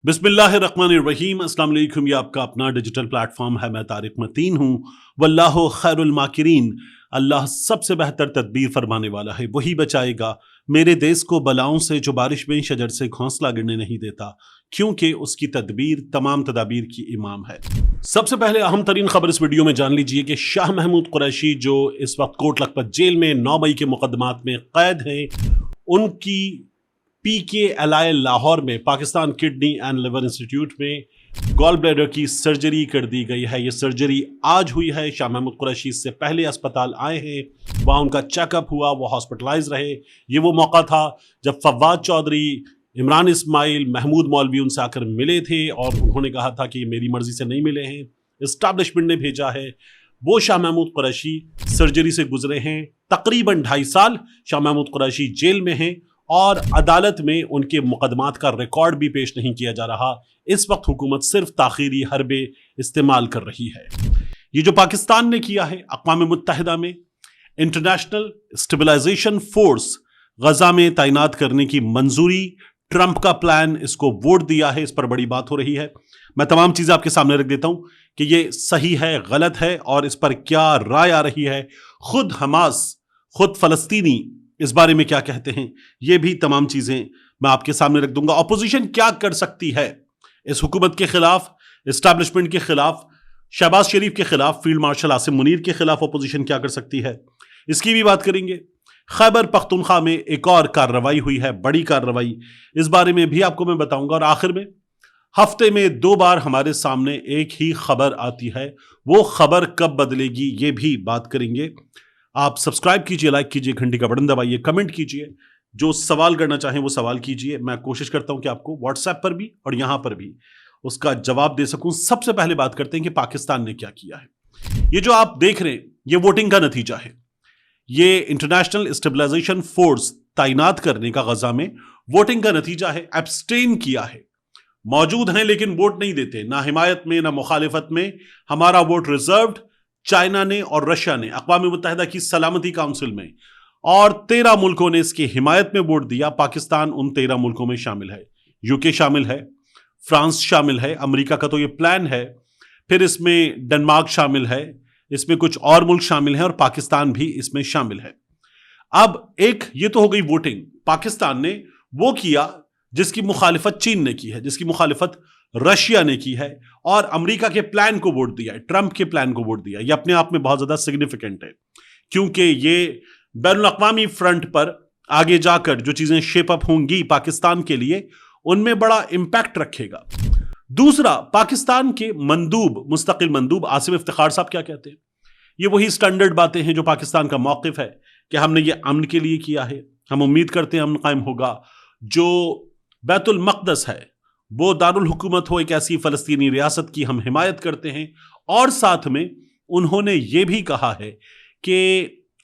बिस्मिल्लाहिर्रहमानिर्रहीम। अस्सलाम वालेकुम। ये आपका अपना डिजिटल प्लेटफॉर्म है। मैं तारिक मतीन हूँ। वल्लाहु खैरुल माकिरीन। अल्लाह सबसे बेहतर तदबीर फरमाने वाला है, वही बचाएगा मेरे देश को बलाओं से जो बारिश में शजर से घोंसला गिरने नहीं देता, क्योंकि उसकी तदबीर तमाम तदाबीर की इमाम है। सबसे पहले अहम तरीन खबर इस वीडियो में जान लीजिए कि शाह महमूद कुरैशी जो इस वक्त कोट लखपत जेल में 9 मई के मुकदमात में कैद हैं, उनकी PKLI लाहौर में Pakistan kidney and liver institute में गॉल ब्लैडर की सर्जरी कर दी गई है। ये सर्जरी आज हुई है। शाह महमूद कुरैशी इससे पहले अस्पताल आए हैं, वहाँ उनका चेकअप हुआ, वो हॉस्पिटलाइज रहे। ये वो मौका था जब फवाद चौधरी, इमरान इस्माइल, महमूद मौलवी उनसे आकर मिले थे और उन्होंने कहा था कि मेरी मर्जी से नहीं मिले हैं, इस्टेब्लिशमेंट ने भेजा है। वो शाह महमूद कुरैशी सर्जरी से गुजरे हैं। तकरीबन 2.5 साल शाह महमूद कुरैशी जेल में हैं और अदालत में उनके मुकदमात का रिकॉर्ड भी पेश नहीं किया जा रहा। इस वक्त हुकूमत सिर्फ ताखीरी हरबे इस्तेमाल कर रही है। ये जो पाकिस्तान ने किया है, अक़वाम मुत्तहिदा में इंटरनेशनल स्टेबलाइजेशन फोर्स गजा में तैनात करने की मंजूरी, ट्रंप का प्लान, इसको वोट दिया है, इस पर बड़ी बात हो रही है। मैं तमाम चीजें आपके सामने रख देता हूं कि ये सही है, गलत है और इस पर क्या राय आ रही है। खुद हमास, खुद फलस्तीनी इस बारे में क्या कहते हैं, ये भी तमाम चीजें मैं आपके सामने रख दूंगा। अपोजिशन क्या कर सकती है इस हुकूमत के खिलाफ, एस्टैब्लिशमेंट के खिलाफ, शहबाज शरीफ के खिलाफ, फील्ड मार्शल आसिम मुनीर के खिलाफ अपोजिशन क्या कर सकती है, इसकी भी बात करेंगे। खैबर पख्तूनख्वा में एक और कार्रवाई हुई है, बड़ी कार्रवाई, इस बारे में भी आपको मैं बताऊंगा। और आखिर में हफ्ते में 2 बार हमारे सामने एक ही खबर आती है, वो खबर कब बदलेगी ये भी बात करेंगे। आप सब्सक्राइब कीजिए, लाइक कीजिए, घंटी का बटन दबाइए, कमेंट कीजिए, जो सवाल करना चाहें वो सवाल कीजिए। मैं कोशिश करता हूं कि आपको व्हाट्सएप पर भी और यहां पर भी उसका जवाब दे सकूं। सबसे पहले बात करते हैं कि पाकिस्तान ने क्या किया है। ये जो आप देख रहे हैं, ये वोटिंग का नतीजा है। ये इंटरनेशनल स्टेबलाइजेशन फोर्स तैनात करने का गजा में वोटिंग का नतीजा है। एब्सटेन किया है, मौजूद हैं लेकिन वोट नहीं देते, ना हिमायत में ना मुखालिफत में। हमारा वोट रिजर्व्ड चाइना ने और रशिया ने अक़वाम मुत्तहिदा की सलामती काउंसिल में, और 13 मुल्कों ने इसकी हिमायत में वोट दिया। पाकिस्तान उन 13 मुल्कों में शामिल है। यूके शामिल है, फ्रांस शामिल है, अमेरिका का तो ये प्लान है, फिर इसमें डेनमार्क शामिल है, इसमें कुछ और मुल्क शामिल हैं और पाकिस्तान भी इसमें शामिल है। अब एक ये तो हो गई वोटिंग। पाकिस्तान ने वो किया जिसकी मुखालिफत चीन ने की है, जिसकी मुखालिफत रशिया ने की है, और अमेरिका के प्लान को वोट दिया है, ट्रंप के प्लान को वोट दिया। ये अपने आप में बहुत ज्यादा सिग्निफिकेंट है, क्योंकि ये बैनुल अक़वामी फ्रंट पर आगे जाकर जो चीजें शेप अप होंगी पाकिस्तान के लिए, उनमें बड़ा इंपैक्ट रखेगा। दूसरा, पाकिस्तान के मंदूब, मुस्तकिल मंदूब आसिम इफ्तिखार साहब क्या कहते हैं। ये वही स्टैंडर्ड बातें हैं जो पाकिस्तान का मौक़िफ़ है कि हमने ये अमन के लिए किया है, हम उम्मीद करते हैं अमन कायम होगा। जो बैतुल मक़दस है, वो दारुल हुकूमत हो एक ऐसी फ़लस्तीनी रियासत की, हम हिमायत करते हैं। और साथ में उन्होंने ये भी कहा है कि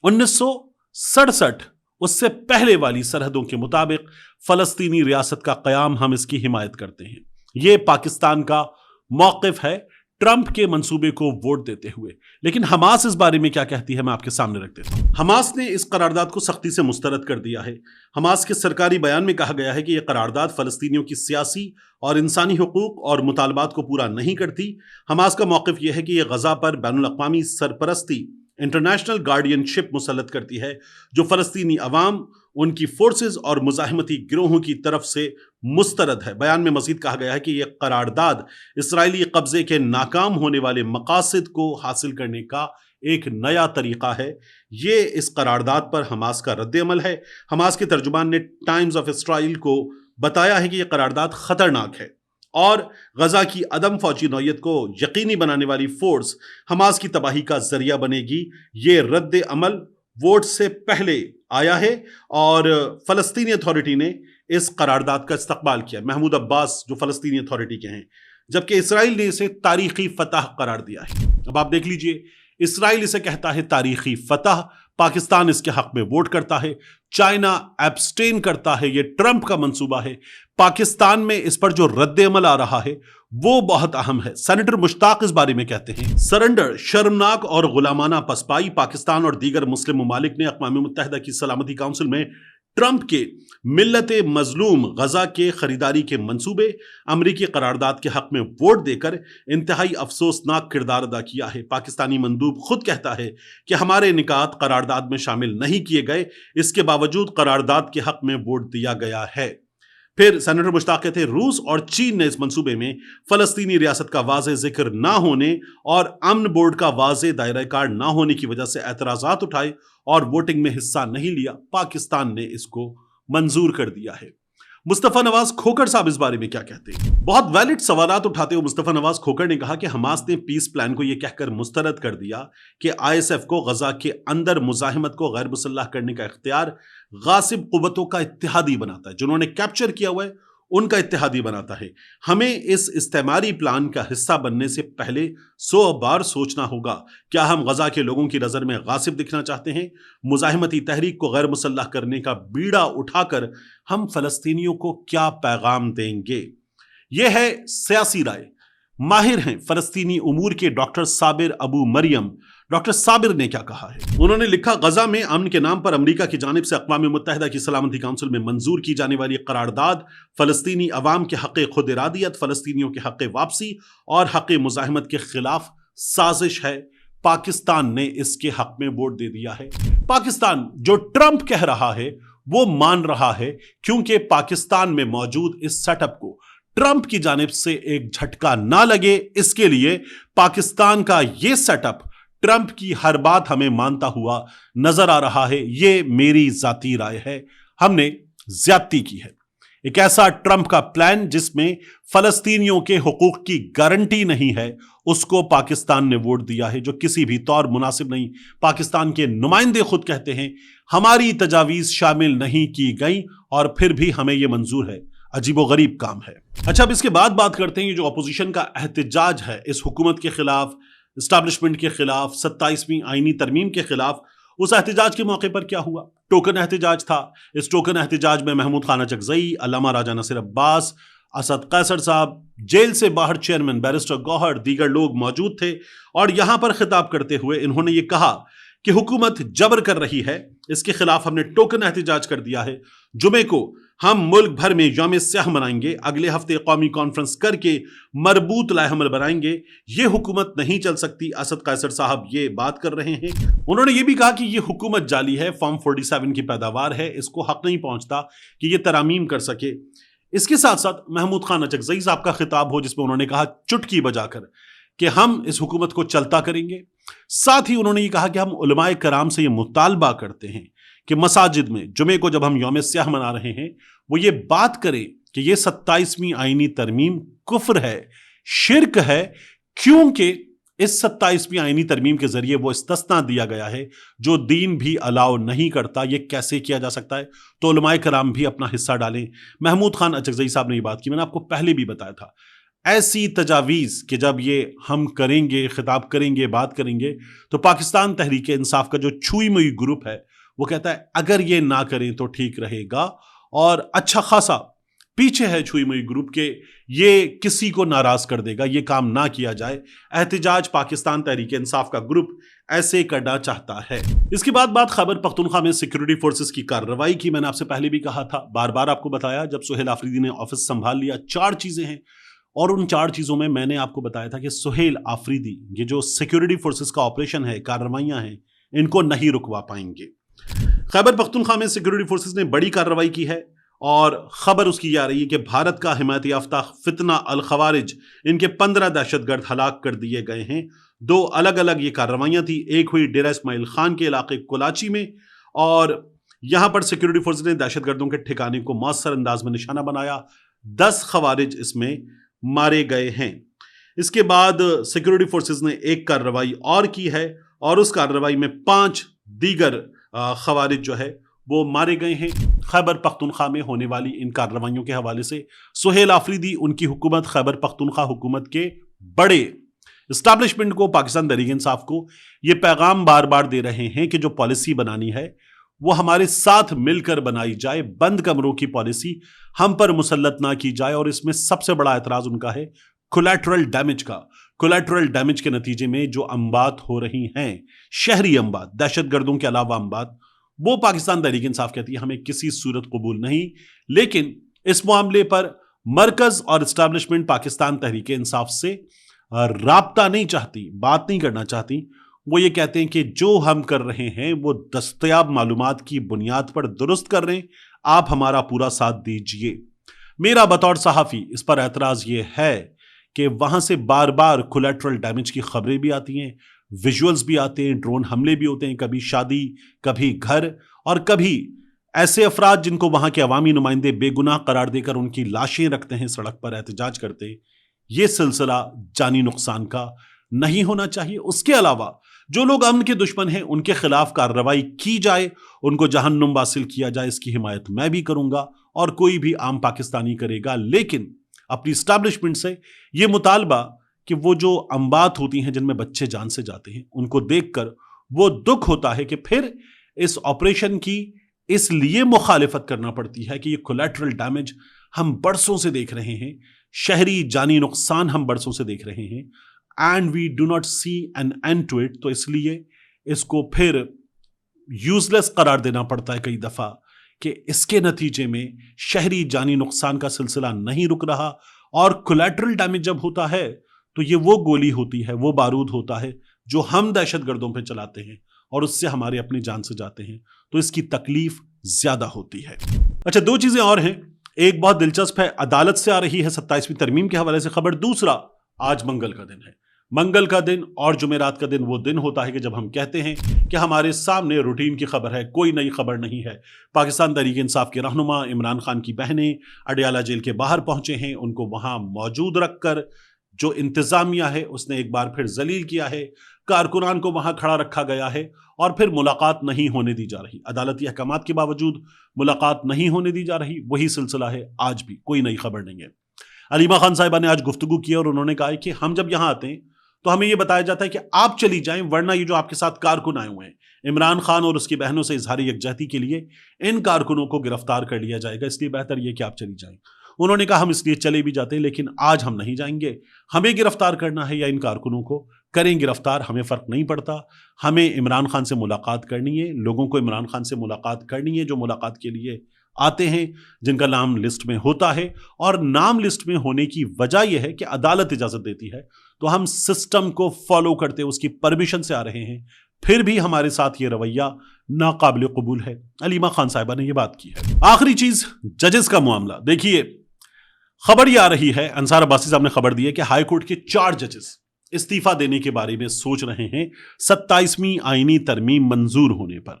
1967 उससे पहले वाली सरहदों के मुताबिक फ़लस्तीनी रियासत का क़याम, हम इसकी हिमायत करते हैं। ये पाकिस्तान का मौक़िफ़ है ट्रंप के मंसूबे को वोट देते हुए। लेकिन हमास इस बारे में क्या कहती है, मैं आपके सामने रख देता हूं। हमास ने इस करारदाद को सख्ती से मुस्तरद कर दिया है। हमास के सरकारी बयान में कहा गया है कि यह करारदाद फ़लस्तीनियों की सियासी और इंसानी हुकूक और मुतालबात को पूरा नहीं करती। हमास का मौक़िफ़ यह है कि यह गजा पर बैनुल अक़वामी सरपरस्ती, इंटरनेशनल गार्डियनशिप मुसल्लत करती है, जो फ़लस्तीनी अवाम, उनकी फोर्सेस और मुज़ाहिमती गिरोहों की तरफ से मुस्तरद है। बयान में मज़ीद कहा गया है कि यह करारदाद इसराइली कब्ज़े के नाकाम होने वाले मकासद को हासिल करने का एक नया तरीक़ा है। ये इस करारदाद पर हमास का रद्द-ए-अमल है। हमास के तर्जुमान ने टाइम्स ऑफ इसराइल को बताया है कि यह करारदाद ख़तरनाक है और गजा की अदम फौजी नौयत को यकीनी बनाने वाली फोर्स हमास की तबाही का जरिया बनेगी। ये रद्द अमल वोट से पहले आया है और फ़लस्तीनी अथॉरिटी ने इस करारदाद का इस्तकबाल किया। महमूद अब्बास जो फ़लस्तीनी अथॉरिटी के हैं, जबकि इसराइल ने इसे तारीखी फतह करार दिया है। अब आप देख लीजिए, इसराइल इसे कहता है तारीखी फतह, पाकिस्तान इसके हक में वोट करता है, चाइना एब्सटेन करता है। ये ट्रंप का मंसूबा है। पाकिस्तान में इस पर जो रद्द अमल आ रहा है वो बहुत अहम है। सेनेटर मुश्ताक इस बारे में कहते हैं, सरेंडर, शर्मनाक और गुलामाना पसपाई। पाकिस्तान और दीगर मुस्लिम ममालिक ने अक़वाम मुत्तहिदा की सलामती काउंसिल में ट्रंप के मिल्लत मजलूम गजा के खरीदारी के मंसूबे, अमरीकी करारदाद के हक में वोट देकर इंतहाई अफसोसनाक किरदार अदा किया है। पाकिस्तानी मंदूब खुद कहता है कि हमारे निकात करारदाद में शामिल नहीं किए गए, इसके बावजूद करारदाद के हक में वोट दिया गया है। फिर सेनेटर मुश्ताक कहते हैं रूस और चीन ने इस मंसूबे में फलस्तीनी रियासत का वाज़े जिक्र ना होने और अमन बोर्ड का वाज़े दायरा कार ना होने की वजह से एतराज़ात उठाए और वोटिंग में हिस्सा नहीं लिया। पाकिस्तान ने इसको मंजूर कर दिया है। मुस्तफा नवाज खोखर साहब इस बारे में क्या कहते हैं? बहुत वैलिड सवालात उठाते हुए मुस्तफा नवाज खोखर ने कहा कि हमास ने पीस प्लान को यह कहकर मुस्तरद कर दिया कि आईएसएफ को गजा के अंदर मुजाहिमत को गैर मुसल्लह करने का इख्तियार गासिब कुव्वतों का इत्तेहादी बनाता है, जिन्होंने कैप्चर किया हुआ है उनका इत्तेहादी बनाता है। हमें इस इस्तेमारी प्लान का हिस्सा बनने से पहले 100 बार सोचना होगा, क्या हम गजा के लोगों की नजर में गासिब दिखना चाहते हैं? मुजाहिमती तहरीक को गैर मुसल्लह करने का बीड़ा उठाकर हम फलस्तीनियों को क्या पैगाम देंगे? यह है सियासी राय। माहिर हैं फलस्तीनी उमूर के डॉक्टर साबिर अबू मरियम। डॉक्टर साबिर ने क्या कहा है? उन्होंने लिखा, गजा में अमन के नाम पर अमेरिका की जानिब से अक़वाम मुत्तहिदा की सलामती काउंसिल में मंजूर की जाने वाली करारदाद फलस्तीनी अवाम के हक़ खुद इरादियत, फलस्तीनियों के हक़ वापसी और हक़ मुज़ाहिमत के खिलाफ साजिश है। पाकिस्तान ने इसके हक़ में वोट दे दिया है। पाकिस्तान जो ट्रंप कह रहा है वो मान रहा है, क्योंकि पाकिस्तान में मौजूद इस सेटअप को ट्रंप की जानिब से एक झटका ना लगे, इसके लिए पाकिस्तान का ये सेटअप ट्रंप की हर बात हमें मानता हुआ नजर आ रहा है। ये मेरी जाती राय है। हमने ज्यादती की है। एक ऐसा ट्रंप का प्लान जिसमें फलस्तीनियों के हुकूक की गारंटी नहीं है, उसको पाकिस्तान ने वोट दिया है, जो किसी भी तौर मुनासिब नहीं। पाकिस्तान के नुमाइंदे खुद कहते हैं हमारी तजावीज शामिल नहीं की गई और फिर भी हमें यह मंजूर है। अजीबो गरीब काम है। अच्छा, अब इसके बाद बात करते हैं जो अपोजिशन का एहतजाज है इस हुकूमत के खिलाफ, इस्टेब्लिशमेंट के खिलाफ, 27वीं आईनी तरमीम के खिलाफ। उस एहतजाज के मौके पर क्या हुआ? टोकन एहतजाज था। इस टोकन एहतजाज में महमूद खान अचकज़ई, अल्लामा राजा नसीर अब्बास, असद कैसर साहब, जेल से बाहर चेयरमैन बैरिस्टर गौहर, दीगर लोग मौजूद थे। और यहां पर खिताब करते हुए इन्होंने ये कहा कि हुकूमत जबर कर रही है, इसके खिलाफ हमने टोकन एहतजाज कर दिया है। जुमे को हम मुल्क भर में यौम स्याह मनाएंगे, अगले हफ्ते कौमी कॉन्फ्रेंस करके मरबूत लाएहमल बनाएंगे। ये हुकूमत नहीं चल सकती। असद कैसर साहब ये बात कर रहे हैं। उन्होंने ये भी कहा कि ये हुकूमत जाली है, फॉर्म 47 की पैदावार है, इसको हक नहीं पहुंचता कि ये तरामीम कर सके। इसके साथ साथ महमूद खान अचकज़ई साहब का खिताब हो जिसमें उन्होंने कहा चुटकी बजाकर कि हम इस हुकूमत को चलता करेंगे। साथ ही उन्होंने ये कहा कि हम उलमाए कराम से ये मुतालबा करते हैं कि मसाजिद में जुमे को जब हम यौम स्याह मना रहे हैं, वो ये बात करें कि ये 27वीं आईनी तरमीम कुफ्र है, शिर्क है, क्योंकि इस 27वीं आईनी तरमीम के जरिए वो इस्तिस्ना दिया गया है जो दीन भी अलाउ नहीं करता। ये कैसे किया जा सकता है? तो उलमाए कराम भी अपना हिस्सा डालें। महमूद खान अचकज़ई साहब ने ये बात की, मैंने आपको पहले भी बताया था। ऐसी तजावीज़ कि जब ये हम करेंगे, खिताब करेंगे, बात करेंगे, तो पाकिस्तान तहरीक इंसाफ का जो छुई मुई ग्रुप है वो कहता है अगर ये ना करें तो ठीक रहेगा, और अच्छा खासा पीछे है छुई मुई ग्रुप के, ये किसी को नाराज कर देगा ये काम ना किया जाए। एहतजाज पाकिस्तान तहरीक इंसाफ का ग्रुप ऐसे करना चाहता है। इसके बाद बात खैबर पख्तूनख्वा में सिक्योरिटी फोर्सेस की कार्रवाई की। मैंने आपसे पहले भी कहा था, बार बार आपको बताया, जब सुहेल आफरीदी ने ऑफिस संभाल लिया 4 चीजें हैं, और उन 4 चीजों में मैंने आपको बताया था कि सुहेल आफरीदी ये जो सिक्योरिटी फोर्सेस का ऑपरेशन है, कार्रवाइयां हैं, इनको नहीं रुकवा पाएंगे। खैबर पख्तूनख्वा में सिक्योरिटी फोर्सेस ने बड़ी कार्रवाई की है और खबर उसकी आ रही है कि भारत का हिमायत याफ्ता फितना अल खवारिज, इनके 15 दहशतगर्द हलाक कर दिए गए हैं। 2 अलग अलग ये कार्रवाइयां थी। एक हुई डेरा इस्माइल खान के इलाके कोलाची में, और यहां पर सिक्योरिटी फोर्सेस ने दहशतगर्दों के ठिकाने को मौसर अंदाज में निशाना बनाया। 10 खवारिज इसमें मारे गए हैं। इसके बाद सिक्योरिटी फोर्सेस ने एक कार्रवाई और की है, और उस कार्रवाई में 5 दीगर खवारिज जो है वो मारे गए हैं। खैबर पख्तूनख्वा में होने वाली इन कार्रवाइयों के हवाले से सुहेल आफरीदी, उनकी हुकूमत, खैबर पख्तूनख्वा हुकूमत के बड़े इस्टेब्लिशमेंट को, पाकिस्तान तहरीक इंसाफ को ये पैगाम बार बार दे रहे हैं कि जो पॉलिसी बनानी है वो हमारे साथ मिलकर बनाई जाए। बंद कमरों की पॉलिसी हम पर मुसल्लत ना की जाए। और इसमें सबसे बड़ा एतराज उनका है कोलैटरल डैमेज का। कोलैटरल डैमेज के नतीजे में जो अम्बात हो रही हैं, शहरी अम्बात, दहशतगर्दों के अलावा अम्बात, وہ پاکستان تحریک انصاف کہتی ہے ہمیں کسی صورت قبول نہیں، لیکن اس معاملے پر مرکز اور اسٹیبلشمنٹ پاکستان تحریک انصاف سے رابطہ نہیں چاہتی، بات نہیں کرنا چاہتی۔ وہ یہ کہتے ہیں کہ جو ہم کر رہے ہیں وہ دستیاب معلومات کی بنیاد پر درست کر رہے ہیں، آپ ہمارا پورا ساتھ دیجئے۔ میرا بطور صحافی اس پر اعتراض یہ ہے کہ وہاں سے بار بار کولیٹرل ڈیمیج کی خبریں بھی آتی ہیں، ویژولز بھی آتے ہیں، ڈرون حملے بھی ہوتے ہیں، کبھی شادی، کبھی گھر، اور کبھی ایسے افراد جن کو وہاں کے عوامی نمائندے بے گناہ قرار دے کر ان کی لاشیں رکھتے ہیں، سڑک پر احتجاج کرتے ہیں۔ یہ سلسلہ جانی نقصان کا نہیں ہونا چاہیے۔ اس کے علاوہ جو لوگ امن کے دشمن ہیں ان کے خلاف کارروائی کی جائے، ان کو جہنم واصل کیا جائے، اس کی حمایت میں بھی کروں گا اور کوئی بھی عام پاکستانی کرے گا۔ لیکن اپنی اسٹیبلشمنٹ سے یہ مطالبہ کہ وہ جو انبات ہوتی ہیں جن میں بچے جان سے جاتے ہیں، ان کو دیکھ کر وہ دکھ ہوتا ہے کہ پھر اس آپریشن کی اس لیے مخالفت کرنا پڑتی ہے کہ یہ کولیٹرل ڈیمیج ہم برسوں سے دیکھ رہے ہیں، شہری جانی نقصان ہم برسوں سے دیکھ رہے ہیں، and we do not see an end to it. تو اس لیے اس کو پھر یوز لیس قرار دینا پڑتا ہے کئی دفعہ کہ اس کے نتیجے میں شہری جانی نقصان کا سلسلہ نہیں رک رہا، اور کولیٹرل ڈیمیج جب ہوتا ہے تو یہ وہ گولی ہوتی ہے، وہ بارود ہوتا ہے جو ہم دہشت گردوں پہ چلاتے ہیں اور اس سے ہمارے اپنی جان سے جاتے ہیں، تو اس کی تکلیف زیادہ ہوتی ہے۔ اچھا، دو چیزیں اور ہیں، ایک بہت دلچسپ ہے، عدالت سے آ رہی ہے 27ویں ترمیم کے حوالے سے خبر، دوسرا آج منگل کا دن ہے۔ منگل کا دن اور جمعرات کا دن وہ دن ہوتا ہے کہ جب ہم کہتے ہیں کہ ہمارے سامنے روٹین کی خبر ہے، کوئی نئی خبر نہیں ہے۔ پاکستان تحریک انصاف کے رہنما عمران خان کی بہنیں اڈیالہ جیل کے باہر پہنچے ہیں، ان کو وہاں موجود رکھ کر جو انتظامیہ ہے اس نے ایک بار پھر ذلیل کیا ہے، کارکنان کو وہاں کھڑا رکھا گیا ہے اور پھر ملاقات نہیں ہونے دی جا رہی، عدالتی احکامات کے باوجود ملاقات نہیں ہونے دی جا رہی۔ وہی سلسلہ ہے آج بھی، کوئی نئی خبر نہیں ہے۔ علیمہ خان صاحبہ نے آج گفتگو کی اور انہوں نے کہا کہ ہم جب یہاں آتے ہیں تو ہمیں یہ بتایا جاتا ہے کہ آپ چلی جائیں، ورنہ یہ جو آپ کے ساتھ کارکن آئے ہوئے ہیں، عمران خان اور اس کی بہنوں سے اظہار یکجہتی کے لیے ان کارکنوں کو گرفتار کر لیا جائے گا، اس لیے بہتر یہ کہ آپ چلی جائیں۔ انہوں نے کہا ہم اس لیے چلے بھی جاتے ہیں لیکن آج ہم نہیں جائیں گے، ہمیں گرفتار کرنا ہے یا ان کارکنوں کو کریں گرفتار، ہمیں فرق نہیں پڑتا، ہمیں عمران خان سے ملاقات کرنی ہے، لوگوں کو عمران خان سے ملاقات کرنی ہے جو ملاقات کے لیے آتے ہیں، جن کا نام لسٹ میں ہوتا ہے، اور نام لسٹ میں ہونے کی وجہ یہ ہے کہ عدالت اجازت دیتی ہے، تو ہم سسٹم کو فالو کرتے اس کی پرمیشن سے آ رہے ہیں، پھر بھی ہمارے ساتھ یہ رویہ ناقابل قبول ہے۔ علیمہ خان صاحبہ نے یہ بات کی ہے۔ آخری چیز، ججز کا معاملہ۔ دیکھیے، خبر یہ آ رہی ہے، انصار عباسی صاحب نے خبر دی ہے کہ ہائی کورٹ کے 4 ججز استعفیٰ دینے کے بارے میں سوچ رہے ہیں 27ویں آئینی ترمیم منظور ہونے پر۔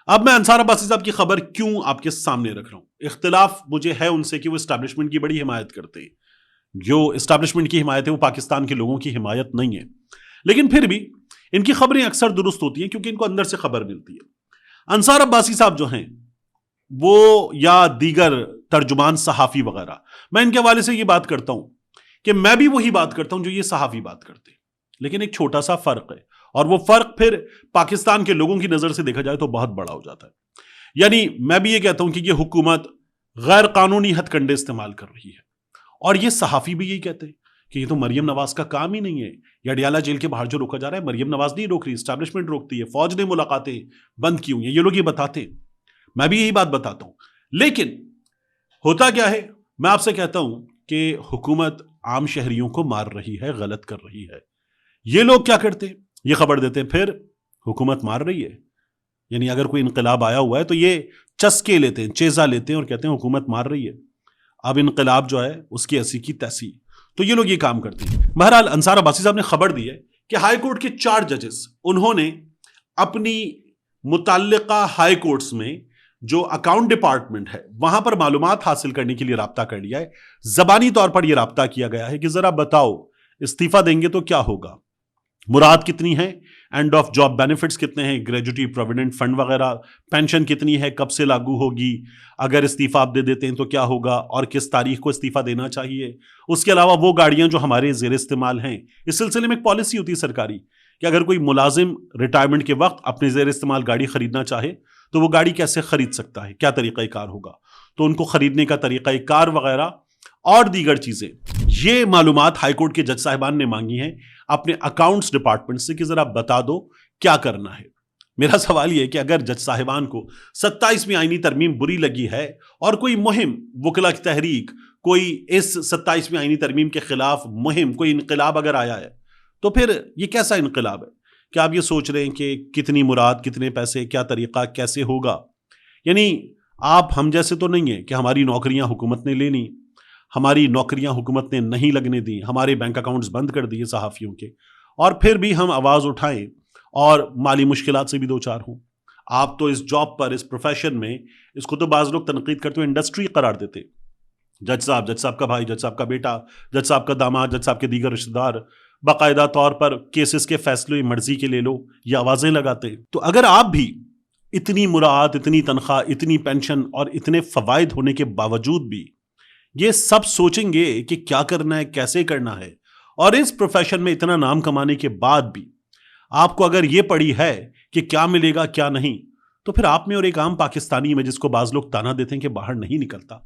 اب میں انصار عباسی صاحب کی خبر کیوں آپ کے سامنے رکھ رہا ہوں؟ اختلاف مجھے ہے ان سے کہ وہ اسٹیبلشمنٹ کی بڑی حمایت کرتے ہیں، جو اسٹیبلشمنٹ کی حمایت ہے وہ پاکستان کے لوگوں کی حمایت نہیں ہے، لیکن پھر بھی ان کی خبریں اکثر درست ہوتی ہیں کیونکہ ان کو اندر سے خبر ملتی ہے۔ انصار عباسی صاحب جو ہیں وہ یا دیگر ترجمان صحافی وغیرہ، میں ان کے حوالے سے یہ بات کرتا ہوں کہ میں بھی وہی بات کرتا ہوں جو یہ صحافی بات کرتے ہیں، لیکن ایک چھوٹا سا فرق ہے، اور وہ فرق پھر پاکستان کے لوگوں کی نظر سے دیکھا جائے تو بہت بڑا ہو جاتا ہے۔ یعنی میں بھی یہ کہتا ہوں کہ یہ حکومت غیر قانونی ہتھ کنڈے استعمال کر رہی ہے، اور یہ صحافی بھی یہی کہتے ہیں کہ یہ تو مریم نواز کا کام ہی نہیں ہے، یہ اڈیالہ جیل کے باہر جو روکا جا رہا ہے مریم نواز نہیں روک رہی، اسٹیبلشمنٹ روکتی ہے، فوج نے ملاقاتیں بند کی ہوئی ہیں، یہ لوگ یہ بتاتے ہیں، میں بھی یہی بات بتاتا ہوں۔ لیکن ہوتا کیا ہے، میں آپ سے کہتا ہوں کہ حکومت عام شہریوں کو مار رہی ہے، غلط کر رہی ہے۔ یہ لوگ کیا کرتے ہیں؟ یہ خبر دیتے ہیں پھر حکومت مار رہی ہے، یعنی اگر کوئی انقلاب آیا ہوا ہے تو یہ چسکے لیتے ہیں، چیزا لیتے ہیں اور کہتے ہیں حکومت مار رہی ہے، اب انقلاب جو ہے اس کی ایسی کی تیسی، تو یہ لوگ یہ کام کرتے ہیں۔ بہرحال انصار عباسی صاحب نے خبر دی ہے کہ ہائی کورٹ کے 4 ججز انہوں نے اپنی متعلقہ ہائی کورٹس میں جو اکاؤنٹ ڈپارٹمنٹ ہے وہاں پر معلومات حاصل کرنے کے لیے رابطہ کر لیا ہے۔ زبانی طور پر یہ رابطہ کیا گیا ہے کہ ذرا بتاؤ استعفیٰ دیں گے تو کیا ہوگا، مراد کتنی ہے، اینڈ آف جاب بینیفٹس کتنے ہیں، گریجوٹی پروویڈنٹ فنڈ وغیرہ، پینشن کتنی ہے، کب سے لاگو ہوگی، اگر استعفیٰ آپ دے دیتے ہیں تو کیا ہوگا اور کس تاریخ کو استعفیٰ دینا چاہیے۔ اس کے علاوہ وہ گاڑیاں جو ہمارے زیر استعمال ہیں، اس سلسلے میں ایک پالیسی ہوتی ہے سرکاری کہ اگر کوئی ملازم ریٹائرمنٹ کے وقت اپنے زیر استعمال گاڑی خریدنا چاہے تو وہ گاڑی کیسے خرید سکتا ہے، کیا طریقہ کار ہوگا، تو ان کو خریدنے کا طریقہ کار وغیرہ اور دیگر چیزیں، یہ معلومات ہائی کورٹ کے جج صاحبان نے مانگی ہیں اپنے اکاؤنٹس ڈپارٹمنٹ سے کہ ذرا بتا دو کیا کرنا ہے۔ میرا سوال یہ ہے کہ اگر جج صاحبان کو 27ویں آئینی ترمیم بری لگی ہے اور کوئی مہم وکلا کی تحریک، کوئی اس 27ویں آئینی ترمیم کے خلاف مہم، کوئی انقلاب اگر آیا ہے، تو پھر یہ کیسا انقلاب ہے؟ کیا آپ یہ سوچ رہے ہیں کہ کتنی مراد، کتنے پیسے، کیا طریقہ، کیسے ہوگا؟ یعنی آپ ہم جیسے تو نہیں ہیں کہ ہماری نوکریاں حکومت نے لینی، ہماری نوکریاں حکومت نے نہیں لگنے دی، ہمارے بینک اکاؤنٹس بند کر دیے صحافیوں کے، اور پھر بھی ہم آواز اٹھائیں اور مالی مشکلات سے بھی دو چار ہوں۔ آپ تو اس جاب پر، اس پروفیشن میں، اس کو تو بعض لوگ تنقید کرتے ہوئے انڈسٹری قرار دیتے۔ جج صاحب کا بھائی، جج صاحب کا بیٹا، جج صاحب کا داماد، جج صاحب کے دیگر رشتہ دار باقاعدہ طور پر کیسز کے فیصلے مرضی کے لے لو، یہ آوازیں لگاتے۔ تو اگر آپ بھی اتنی مراد، اتنی تنخواہ، اتنی پینشن اور اتنے فوائد ہونے کے باوجود بھی یہ سب سوچیں گے کہ کیا کرنا ہے، کیسے کرنا ہے، اور اس پروفیشن میں اتنا نام کمانے کے بعد بھی آپ کو اگر یہ پڑی ہے کہ کیا ملے گا کیا نہیں، تو پھر آپ میں اور ایک عام پاکستانی میں، جس کو بعض لوگ تانا دیتے ہیں کہ باہر نہیں نکلتا،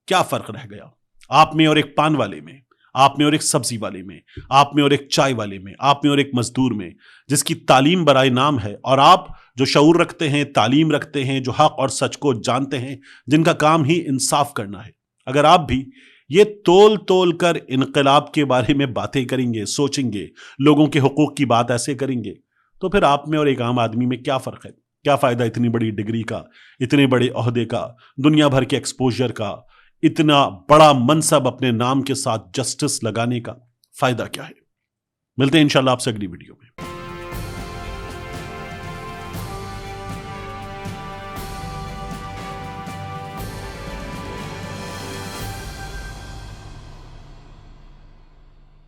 کیا فرق رہ گیا؟ آپ میں اور ایک پان والے میں، آپ میں اور ایک سبزی والے میں، آپ میں اور ایک چائے والے میں، آپ میں اور ایک مزدور میں، جس کی تعلیم برائے نام ہے، اور آپ جو شعور رکھتے ہیں، تعلیم رکھتے ہیں، جو حق اور سچ کو جانتے ہیں، جن کا کام ہی انصاف کرنا ہے، اگر آپ بھی یہ تول تول کر انقلاب کے بارے میں باتیں کریں گے، سوچیں گے، لوگوں کے حقوق کی بات ایسے کریں گے، تو پھر آپ میں اور ایک عام آدمی میں کیا فرق ہے؟ کیا فائدہ اتنی بڑی ڈگری کا، اتنے بڑے عہدے کا، دنیا بھر کے ایکسپوجر کا، اتنا بڑا منصب اپنے نام کے ساتھ جسٹس لگانے کا فائدہ کیا ہے؟ ملتے ہیں انشاءاللہ آپ سے اگلی ویڈیو میں۔